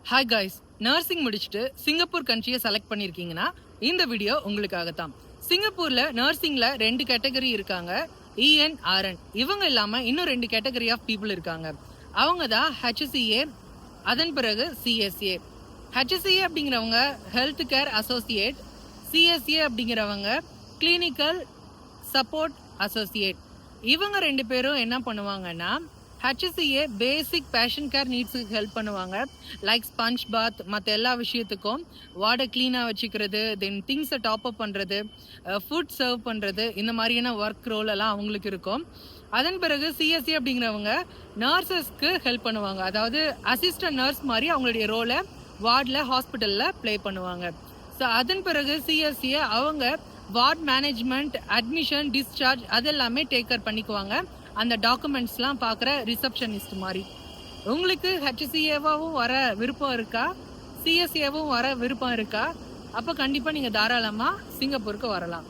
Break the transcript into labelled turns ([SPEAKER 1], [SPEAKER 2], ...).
[SPEAKER 1] Hi guys, nursing முடிச்சுட்டு Singapore கண்ட்ரியை select பண்ணியிருக்கீங்கன்னா இந்த video உங்களுக்காக தான். சிங்கப்பூர்ல நர்சிங்ல 2 கேட்டகரி இருக்காங்க, EN, RN. இவங்க இல்லாம இன்னும் 2 கேட்டகரி ஆஃப் பீப்புள் இருக்காங்க. அவங்க தான் HCA, அதன் பிறகு CSA. HCA அப்படிங்கிறவங்க ஹெல்த் கேர் அசோசியேட், CSA அப்படிங்கிறவங்க கிளினிக்கல் சப்போர்ட் அசோசியேட். இவங்க 2 பேரும் என்ன பண்ணுவாங்கன்னா, HCA பேசிக் பேஷன் கேர் நீட்ஸுக்கு ஹெல்ப் பண்ணுவாங்க. லைக் ஸ்பஞ்ச் பாத், மற்ற எல்லா விஷயத்துக்கும் வார்டை க்ளீனாக வச்சுக்கிறது, தென் திங்ஸை டாப் அப் பண்ணுறது, ஃபுட் சர்வ் பண்ணுறது, இந்த மாதிரியான ஒர்க் ரோல் எல்லாம் அவங்களுக்கு இருக்கும். அதன் பிறகு CSA அப்படிங்கிறவங்க நர்சஸ்க்கு ஹெல்ப் பண்ணுவாங்க. அதாவது அசிஸ்டன்ட் நர்ஸ் மாதிரி அவங்களுடைய ரோலை வார்டில் ஹாஸ்பிட்டலில் ப்ளே பண்ணுவாங்க. ஸோ அதன் பிறகு CSA அவங்க வார்ட் மேனேஜ்மெண்ட், அட்மிஷன், டிஸ்சார்ஜ் அதெல்லாமே டேக் கேர் பண்ணிக்குவாங்க. அந்த டாக்குமெண்ட்ஸ்லாம் பார்க்குற ரிசப்ஷனிஸ்ட் மாதிரி. உங்களுக்கு HCAவும் வர விருப்பம் இருக்கா, CSAவும் வர விருப்பம் இருக்கா? அப்போ கண்டிப்பாக நீங்கள் தாராளமாக சிங்கப்பூருக்கு வரலாம்.